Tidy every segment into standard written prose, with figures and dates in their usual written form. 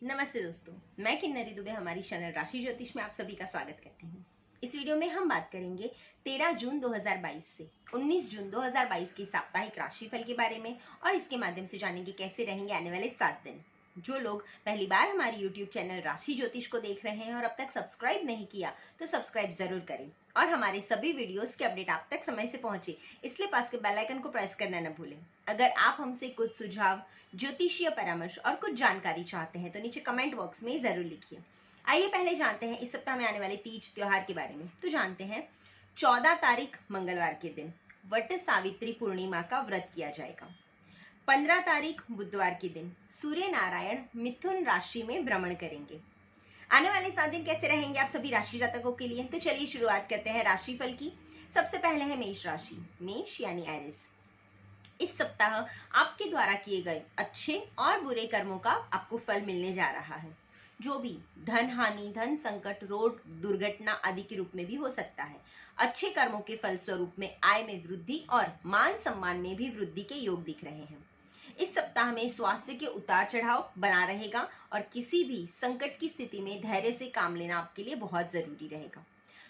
नमस्ते दोस्तों, मैं किन्नरी दुबे हमारी चैनल राशि ज्योतिष में आप सभी का स्वागत करती हूँ। इस वीडियो में हम बात करेंगे 13 जून 2022 से 19 जून 2022 की साप्ताहिक राशिफल के बारे में और इसके माध्यम से जानेंगे कैसे रहेंगे आने वाले 7 दिन। जो लोग पहली बार हमारी YouTube चैनल राशि ज्योतिष को देख रहे हैं और अब तक सब्सक्राइब नहीं किया तो सब्सक्राइब जरूर करें और हमारे सभी वीडियोस के अपडेट आप तक समय से पहुंचे इसलिए पास के बेल आइकन को प्रेस करना न भूलें। अगर आप हमसे कुछ सुझाव, ज्योतिषीय परामर्श और कुछ जानकारी चाहते हैं तो नीचे कमेंट बॉक्स में जरूर लिखिए। आइए पहले जानते हैं इस सप्ताह में आने वाले तीज त्योहार के बारे में। तो जानते हैं 14 तारीख मंगलवार के दिन वट सावित्री पूर्णिमा का व्रत किया जाएगा। 15 तारीख बुधवार के दिन सूर्य नारायण मिथुन राशि में भ्रमण करेंगे। आने वाले 7 दिन कैसे रहेंगे आप सभी राशि जातकों के लिए, तो चलिए शुरुआत करते हैं राशिफल की। सबसे पहले है मेष राशि, मेष यानी एरिस। इस सप्ताह आपके द्वारा किए गए अच्छे और बुरे कर्मों का आपको फल मिलने जा रहा है। जो भी धन हानि, धन संकट, रोड दुर्घटना आदि के रूप में भी हो सकता है। अच्छे कर्मों के फल स्वरूप में आय में वृद्धि और मान सम्मान में भी वृद्धि के योग दिख रहे हैं। इस सप्ताह में स्वास्थ्य के उतार चढ़ाव बना रहेगा और किसी भी संकट की स्थिति में धैर्य से काम लेना आपके लिए बहुत जरूरी रहेगा।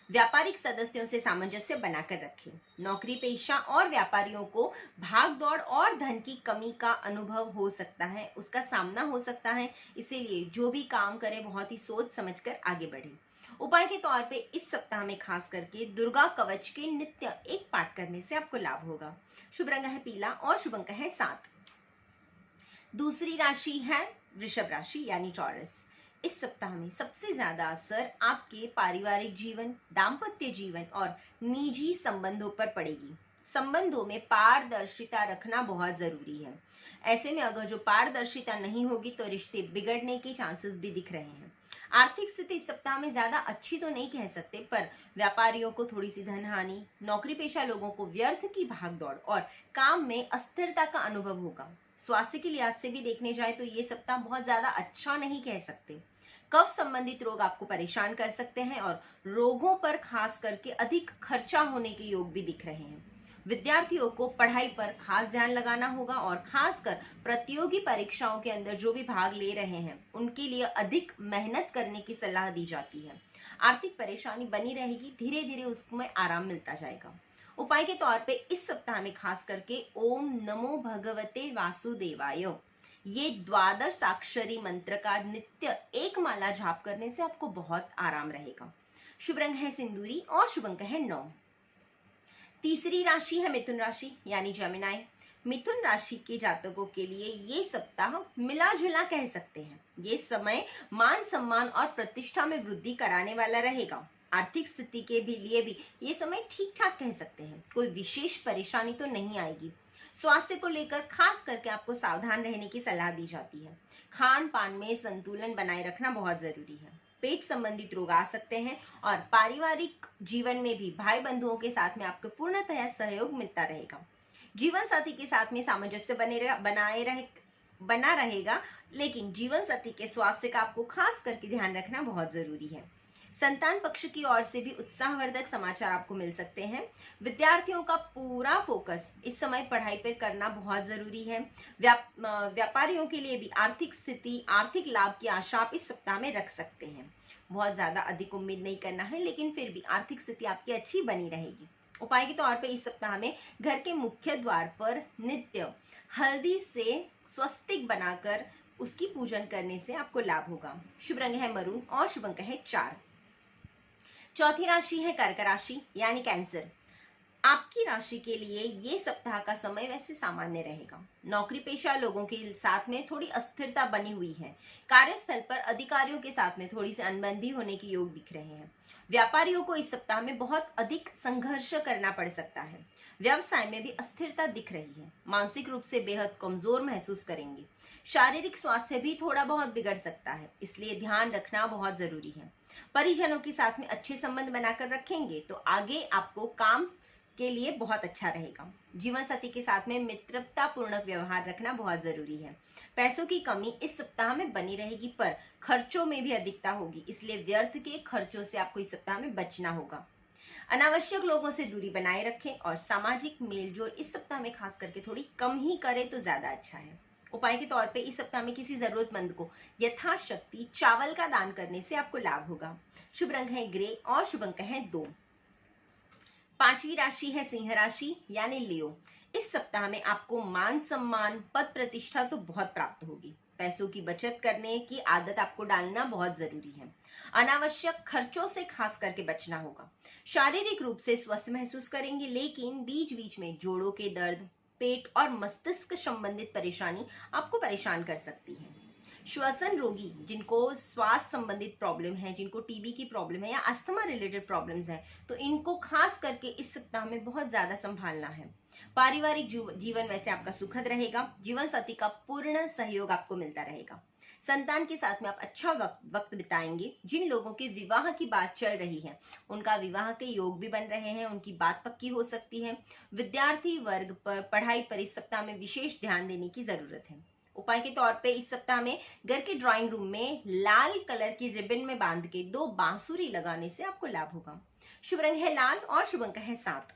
व्यापारिक सदस्यों से सामंजस्य बनाकर रखें। नौकरी पेशा और व्यापारियों को भाग दौड़ और धन की कमी का अनुभव हो सकता है, उसका सामना हो सकता है। इसीलिए जो भी काम करें बहुत ही सोच समझकर आगे बढ़ें। उपाय के तौर पे इस सप्ताह में खास करके दुर्गा कवच के नित्य एक पाठ करने से आपको लाभ होगा। शुभ रंग है पीला और शुभ अंक है 7। दूसरी राशि है वृषभ राशि यानी टॉरस। इस सप्ताह में सबसे ज्यादा असर आपके पारिवारिक जीवन, दाम्पत्य जीवन और निजी संबंधों पर पड़ेगी। संबंधों में पारदर्शिता रखना बहुत जरूरी है। ऐसे में अगर जो पारदर्शिता नहीं होगी तो रिश्ते बिगड़ने के चांसेस भी दिख रहे हैं। आर्थिक स्थिति इस सप्ताह में ज्यादा अच्छी तो नहीं कह सकते, पर व्यापारियों को थोड़ी सी धन हानि, नौकरी पेशा लोगों को व्यर्थ की भागदौड़ और काम में अस्थिरता का अनुभव होगा। स्वास्थ्य के लिहाज से भी देखने जाए तो ये सप्ताह बहुत ज्यादा अच्छा नहीं कह सकते। कफ संबंधित रोग आपको परेशान कर सकते हैं और रोगों पर खास करके अधिक खर्चा होने के योग भी दिख रहे हैं। विद्यार्थियों को पढ़ाई पर खास ध्यान लगाना होगा और खासकर प्रतियोगी परीक्षाओं के अंदर जो भी भाग ले रहे हैं उनके लिए अधिक मेहनत करने की सलाह दी जाती है। आर्थिक परेशानी बनी रहेगी, धीरे धीरे उसमें आराम मिलता जाएगा। उपाय के तौर पे इस सप्ताह में खास करके ओम नमो भगवते वासुदेवाय ये 12 अक्षरी मंत्र का नित्य एक माला जाप करने से आपको बहुत आराम रहेगा। शुभ रंग है सिंदूरी और शुभ अंक है 9। तीसरी राशि है मिथुन राशि यानी जेमिनी। मिथुन राशि के जातकों के लिए ये सप्ताह मिला जुला कह सकते हैं। ये समय मान सम्मान और प्रतिष्ठा में वृद्धि कराने वाला रहेगा। आर्थिक स्थिति के लिए भी ये समय ठीक ठाक कह सकते हैं। कोई विशेष परेशानी तो नहीं आएगी। स्वास्थ्य को लेकर खास करके आपको सावधान रहने की सलाह दी जाती है। खान पान में संतुलन बनाए रखना बहुत जरूरी है। पेट संबंधित रोग आ सकते हैं और पारिवारिक जीवन में भी भाई बंधुओं के साथ में आपको पूर्णतः सहयोग मिलता रहेगा। जीवन साथी के साथ में सामंजस्य बना रहेगा, लेकिन जीवन साथी के स्वास्थ्य का आपको खास करके ध्यान रखना बहुत जरूरी है। संतान पक्ष की ओर से भी उत्साहवर्धक समाचार आपको मिल सकते हैं। विद्यार्थियों का पूरा फोकस इस समय पढ़ाई पर करना बहुत जरूरी है। व्यापारियों के लिए भी आर्थिक स्थिति, आर्थिक लाभ की आशा आप इस सप्ताह में रख सकते हैं। बहुत ज्यादा अधिक उम्मीद नहीं करना है, लेकिन फिर भी आर्थिक स्थिति आपकी अच्छी बनी रहेगी। उपाय के तौर पर इस सप्ताह में घर के मुख्य द्वार पर नित्य हल्दी से स्वस्तिक बनाकर उसकी पूजन करने से आपको लाभ होगा। शुभ रंग है मरून और शुभ अंक है 4। चौथी राशि है कर्क राशि यानी कैंसर। आपकी राशि के लिए ये सप्ताह का समय वैसे सामान्य रहेगा। नौकरी पेशा लोगों के साथ में थोड़ी अस्थिरता बनी हुई है। कार्यस्थल पर अधिकारियों के साथ में थोड़ी सी अनबंदी होने के योग दिख रहे हैं। व्यापारियों को इस सप्ताह में बहुत अधिक संघर्ष करना पड़ सकता है। व्यवसाय में भी अस्थिरता दिख रही है। मानसिक रूप से बेहद कमजोर महसूस करेंगे। शारीरिक स्वास्थ्य भी थोड़ा बहुत बिगड़ सकता है, इसलिए ध्यान रखना बहुत जरूरी है। परिजनों के साथ में अच्छे संबंध बनाकर रखेंगे तो आगे आपको काम के लिए बहुत अच्छा रहेगा। जीवन साथी के साथ में मित्रता पूर्ण व्यवहार रखना बहुत जरूरी है। पैसों की कमी इस सप्ताह में बनी रहेगी, पर खर्चों में भी अधिकता होगी, इसलिए व्यर्थ के खर्चों से आपको इस सप्ताह में बचना होगा। अनावश्यक लोगों से दूरी बनाए रखें और सामाजिक मेलजोल इस सप्ताह में खास करके थोड़ी कम ही करें तो ज्यादा अच्छा है। उपाय के तौर पे इस सप्ताह में किसी जरूरतमंद को यथाशक्ति चावल का दान करने से आपको लाभ होगा। शुभ रंग है ग्रे और शुभ अंक है 2। पांचवी राशि है सिंह राशि यानी लियो। इस सप्ताह में आपको मान सम्मान पद प्रतिष्ठा तो बहुत प्राप्त होगी। पैसों की बचत करने की आदत आपको डालना बहुत जरूरी है। अनावश्यक खर्चों से खास करके बचना होगा। शारीरिक रूप से स्वस्थ महसूस करेंगे, लेकिन बीच बीच में जोड़ों के दर्द, पेट और मस्तिष्क संबंधित परेशानी आपको परेशान कर सकती है। श्वसन रोगी जिनको श्वास संबंधित प्रॉब्लम है, जिनको टीबी की प्रॉब्लम है या अस्थमा रिलेटेड प्रॉब्लम्स है, तो इनको खास करके इस सप्ताह में बहुत ज्यादा संभालना है। पारिवारिक जीवन वैसे आपका सुखद रहेगा। जीवन साथी का पूर्ण सहयोग आपको मिलता रहेगा। संतान के साथ में आप अच्छा वक्त बिताएंगे। जिन लोगों के विवाह की बात चल रही है, उनका विवाह के योग भी बन रहे हैं, उनकी बात पक्की हो सकती है। विद्यार्थी वर्ग पर पढ़ाई पर इस सप्ताह में विशेष ध्यान देने की जरूरत है। उपाय के तौर पे इस सप्ताह में घर के ड्राइंग रूम में लाल कलर की रिबन में बांध के 2 बांसुरी लगाने से आपको लाभ होगा। शुभ रंग है लाल और शुभ अंक है 7।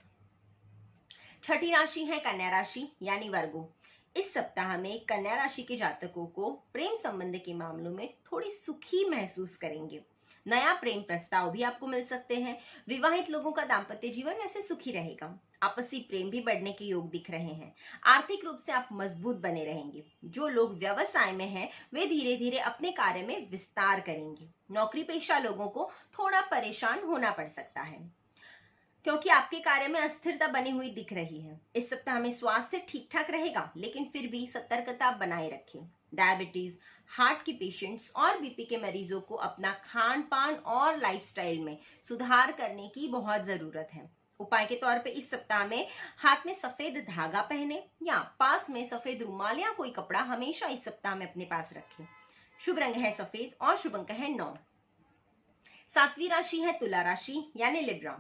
छठी राशि है कन्या राशि यानी वर्गो। इस सप्ताह में कन्या राशि के जातकों को प्रेम संबंध के मामलों में थोड़ी सुखी महसूस करेंगे। नया प्रेम प्रस्ताव भी आपको मिल सकते हैं। विवाहित लोगों का दाम्पत्य जीवन वैसे सुखी रहेगा। आपसी प्रेम भी बढ़ने के योग दिख रहे हैं। आर्थिक रूप से आप मजबूत बने रहेंगे। जो लोग व्यवसाय में हैं, वे धीरे धीरे अपने कार्य में विस्तार करेंगे। नौकरी पेशा लोगों को थोड़ा परेशान होना पड़ सकता है, क्योंकि आपके कार्य में अस्थिरता बनी हुई दिख रही है। इस सप्ताह में स्वास्थ्य ठीक ठाक रहेगा, लेकिन फिर भी सतर्कता बनाए रखें। डायबिटीज, हार्ट के पेशेंट्स और बीपी के मरीजों को अपना खान पान और लाइफस्टाइल में सुधार करने की बहुत जरूरत है। उपाय के तौर पे इस सप्ताह में हाथ में सफेद धागा पहने या पास में सफेद रुमाल या कोई कपड़ा हमेशा इस सप्ताह में अपने पास रखें। शुभ रंग है सफेद और शुभ अंक है 9। सातवीं राशि है तुला राशि यानी लिब्रा।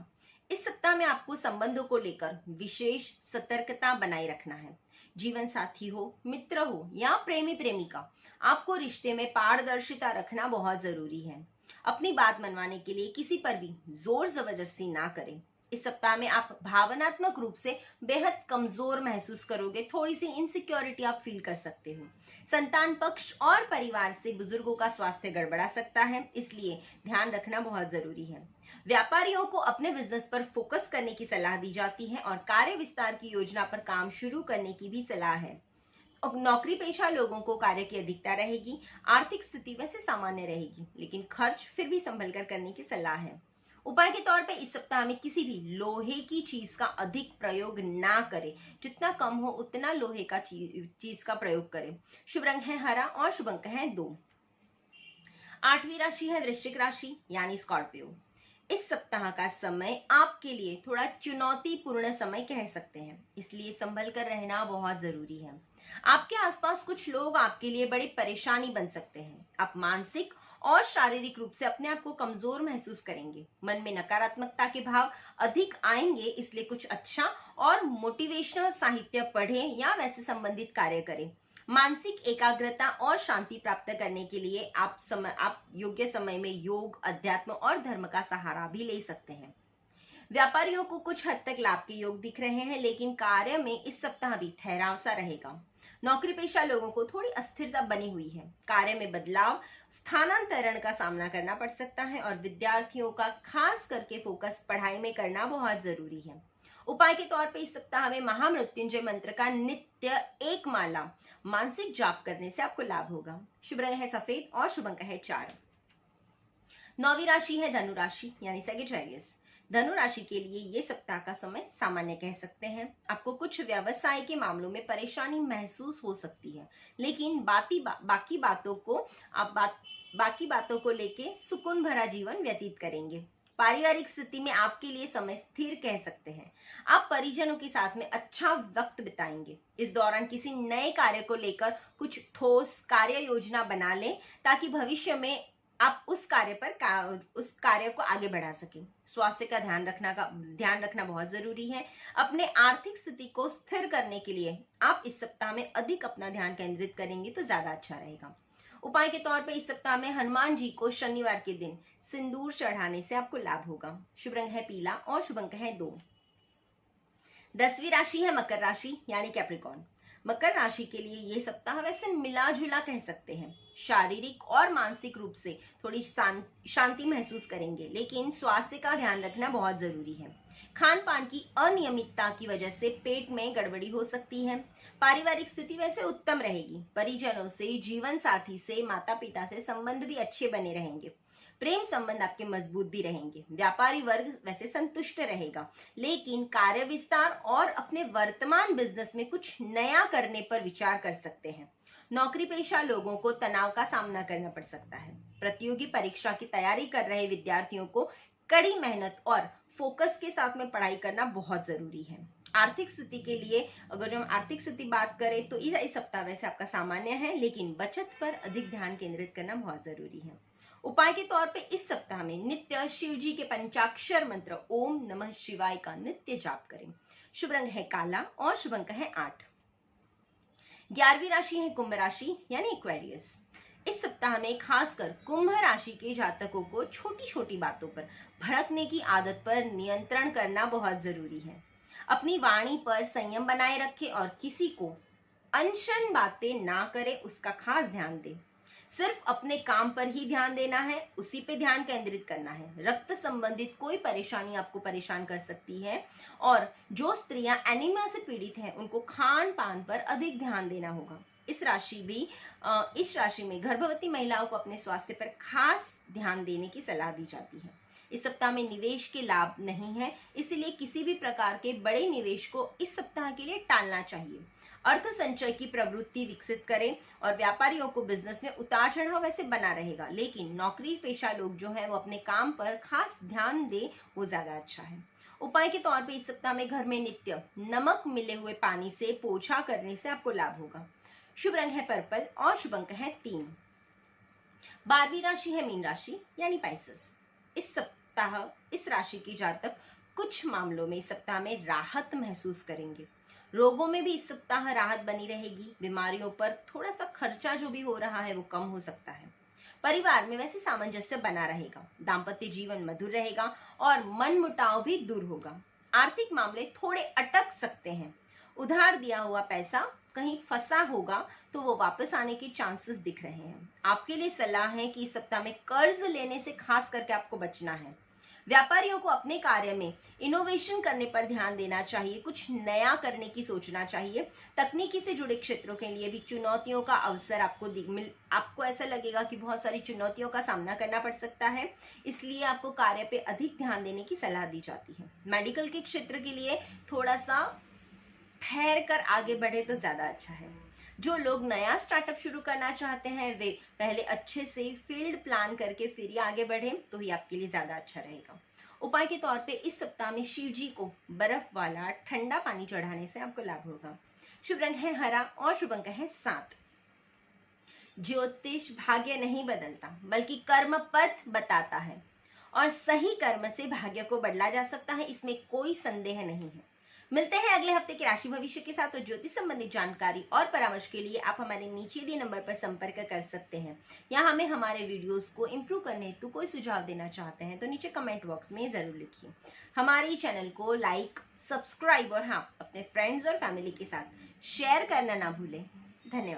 इस सप्ताह में आपको संबंधों को लेकर विशेष सतर्कता बनाए रखना है। जीवन साथी हो, मित्र हो या प्रेमी प्रेमिका, आपको रिश्ते में पारदर्शिता रखना बहुत जरूरी है। अपनी बात मनवाने के लिए किसी पर भी जोर जबरदस्ती ना करें। इस सप्ताह में आप भावनात्मक रूप से बेहद कमजोर महसूस करोगे। थोड़ी सी इनसिक्योरिटी आप फील कर सकते हो। संतान पक्ष और परिवार से बुजुर्गों का स्वास्थ्य गड़बड़ा सकता है, इसलिए ध्यान रखना बहुत जरूरी है। व्यापारियों को अपने बिजनेस पर फोकस करने की सलाह दी जाती है और कार्य विस्तार की योजना पर काम शुरू करने की भी सलाह है। नौकरी पेशा लोगों को कार्य की अधिकता रहेगी। आर्थिक स्थिति वैसे सामान्य रहेगी, लेकिन खर्च फिर भी संभल कर करने की सलाह है। उपाय के तौर पे इस सप्ताह में किसी भी लोहे की चीज का अधिक प्रयोग ना करें। जितना कम हो उतना लोहे का चीज का प्रयोग करें। शुभ रंग है हरा और शुभ अंक है 2। आठवीं राशि है वृश्चिक राशि यानी स्कॉर्पियो। इस सप्ताह का समय आपके लिए थोड़ा चुनौतीपूर्ण समय कह सकते हैं, इसलिए संभल कर रहना बहुत जरूरी है। आपके आसपास कुछ लोग आपके लिए बड़ी परेशानी बन सकते हैं। आप मानसिक और शारीरिक रूप से अपने आप को कमजोर महसूस करेंगे। मन में नकारात्मकता के भाव अधिक आएंगे, इसलिए कुछ अच्छा और मोटिवेशनल साहित्य पढ़ें या वैसे संबंधित कार्य करें। मानसिक एकाग्रता और शांति प्राप्त करने के लिए आप योग्य समय में योग, अध्यात्म और धर्म का सहारा भी ले सकते हैं। व्यापारियों को कुछ हद तक लाभ के योग दिख रहे हैं, लेकिन कार्य में इस सप्ताह भी ठहराव सा रहेगा। नौकरी पेशा लोगों को थोड़ी अस्थिरता बनी हुई है। कार्य में बदलाव, स्थानांतरण का सामना करना पड़ सकता है और विद्यार्थियों का खास करके फोकस पढ़ाई में करना बहुत जरूरी है। उपाय के तौर पे इस सप्ताह में महामृत्युंजय मंत्र का नित्य 1 माला मानसिक जाप करने से आपको लाभ होगा। शुभ रंग है सफेद और शुभ अंक है 4। 9वीं राशि है धनु राशि यानी सैजिटेरियस। धनु राशि के लिए ये सप्ताह का समय सामान्य कह सकते हैं। आपको कुछ व्यवसाय के मामलों में परेशानी महसूस हो सकती है, लेकिन बाकी बातों को लेके सुकून भरा जीवन व्यतीत करेंगे। पारिवारिक स्थिति में आपके लिए समय स्थिर कह सकते हैं। आप परिजनों के साथ में अच्छा वक्त बिताएंगे। इस दौरान किसी नए कार्य को लेकर कुछ ठोस कार्य योजना बना लें, ताकि भविष्य में आप उस कार्य को आगे बढ़ा सकें। स्वास्थ्य का ध्यान रखना बहुत जरूरी है। अपने आर्थिक स्थिति को स्थिर करने के लिए आप इस सप्ताह में अधिक अपना ध्यान केंद्रित करेंगे तो ज्यादा अच्छा रहेगा। उपाय के तौर पे इस सप्ताह में हनुमान जी को शनिवार के दिन सिंदूर चढ़ाने से आपको लाभ होगा। शुभ रंग है पीला और शुभ अंक है 2। 10वीं राशि है मकर राशि यानी कैप्रिकॉर्न। मकर राशि के लिए ये सप्ताह वैसे मिला जुला कह सकते हैं। शारीरिक और मानसिक रूप से थोड़ी शांति महसूस करेंगे, लेकिन स्वास्थ्य का ध्यान रखना बहुत जरूरी है। खान पान की अनियमितता की वजह से पेट में गड़बड़ी हो सकती है। पारिवारिक स्थिति वैसे उत्तम रहेगी। परिजनों से, जीवन साथी से, माता पिता से संबंध भी अच्छे बने रहेंगे। प्रेम संबंध आपके मजबूत भी रहेंगे। व्यापारी वर्ग वैसे संतुष्ट रहेगा, लेकिन कार्य विस्तार और अपने वर्तमान बिजनेस में कुछ नया करने पर विचार कर सकते हैं। नौकरी पेशा लोगों को तनाव का सामना करना पड़ सकता है। प्रतियोगी परीक्षा की तैयारी कर रहे विद्यार्थियों को कड़ी मेहनत और फोकस के साथ में पढ़ाई करना बहुत जरूरी है। आर्थिक स्थिति के लिए अगर हम आर्थिक स्थिति बात करें तो इस सप्ताह वैसे आपका सामान्य है, लेकिन बचत पर अधिक ध्यान केंद्रित करना बहुत जरूरी है। उपाय के तौर पे इस सप्ताह में नित्य शिव जी के पंचाक्षर मंत्र ओम नमः शिवाय का नित्य जाप करें। शुभ रंग है काला और शुभ अंक है 8। 11वीं राशि है कुंभ राशि यानी एक्वेरियस। इस सप्ताह में खासकर कुंभ राशि के जातकों को छोटी छोटी बातों पर भड़कने की आदत पर नियंत्रण करना बहुत जरूरी है। अपनी वाणी पर संयम बनाए रखें और किसी को अनशन बातें ना करें, उसका खास ध्यान दें। सिर्फ अपने काम पर ही ध्यान देना है, उसी पे ध्यान केंद्रित करना है। रक्त संबंधित कोई परेशानी आपको परेशान कर सकती है और जो स्त्रियां एनीमिया से पीड़ित हैं उनको खान पान पर अधिक ध्यान देना होगा। इस राशि में गर्भवती महिलाओं को अपने स्वास्थ्य पर खास ध्यान देने की सलाह दी जाती है। इस सप्ताह में निवेश के लाभ नहीं है, इसलिए किसी भी प्रकार के बड़े निवेश को इस सप्ताह के लिए टालना चाहिए। अर्थ संचय की प्रवृत्ति विकसित करें और व्यापारियों को बिजनेस में उतार चढ़ाव वैसे बना रहेगा, लेकिन नौकरी पेशा लोग जो हैं वो अपने काम पर खास ध्यान दे, वो ज्यादा अच्छा है। उपाय के तौर पे इस सप्ताह में घर में नित्य नमक मिले हुए पानी से पोछा करने से आपको लाभ होगा। शुभ रंग है पर्पल और शुभ अंक है 3। 12वीं राशि है मीन राशि यानी पाइसेस। इस सप्ताह इस राशि की जातक कुछ मामलों में इस सप्ताह में राहत महसूस करेंगे। रोगों में भी इस सप्ताह राहत बनी रहेगी। बीमारियों पर थोड़ा सा खर्चा जो भी हो रहा है वो कम हो सकता है। परिवार में वैसे सामंजस्य बना रहेगा। दाम्पत्य जीवन मधुर रहेगा और मन मुटाव भी दूर होगा। आर्थिक मामले थोड़े अटक सकते हैं। उधार दिया हुआ पैसा कहीं फंसा होगा तो वो वापस आने के चांसेस दिख रहे हैं। आपके लिए सलाह है कि इस सप्ताह में कर्ज लेने से खास करके आपको बचना है। व्यापारियों को अपने कार्य में इनोवेशन करने पर ध्यान देना चाहिए, कुछ नया करने की सोचना चाहिए। तकनीकी से जुड़े क्षेत्रों के लिए भी चुनौतियों का अवसर आपको ऐसा लगेगा कि बहुत सारी चुनौतियों का सामना करना पड़ सकता है, इसलिए आपको कार्य पे अधिक ध्यान देने की सलाह दी जाती है। मेडिकल के क्षेत्र के लिए थोड़ा सा ठहर कर आगे बढ़े तो ज्यादा अच्छा है। जो लोग नया स्टार्टअप शुरू करना चाहते हैं वे पहले अच्छे से फील्ड प्लान करके फिर ही आगे बढ़े तो ही आपके लिए ज्यादा अच्छा रहेगा। उपाय के तौर पे इस सप्ताह में शिव जी को बर्फ वाला ठंडा पानी चढ़ाने से आपको लाभ होगा। शुभ रंग है हरा और शुभ अंक है 7। ज्योतिष भाग्य नहीं बदलता बल्कि कर्म पथ बताता है और सही कर्म से भाग्य को बदला जा सकता है, इसमें कोई संदेह नहीं है। मिलते हैं अगले हफ्ते के राशि भविष्य के साथ। और ज्योतिष संबंधित जानकारी और परामर्श के लिए आप हमारे नीचे दिए नंबर पर संपर्क कर सकते हैं, या हमें हमारे वीडियोस को इम्प्रूव करने हेतु कोई सुझाव देना चाहते हैं तो नीचे कमेंट बॉक्स में जरूर लिखिए। हमारे चैनल को लाइक, सब्सक्राइब और हाँ अपने फ्रेंड्स और फैमिली के साथ शेयर करना ना भूलें। धन्यवाद।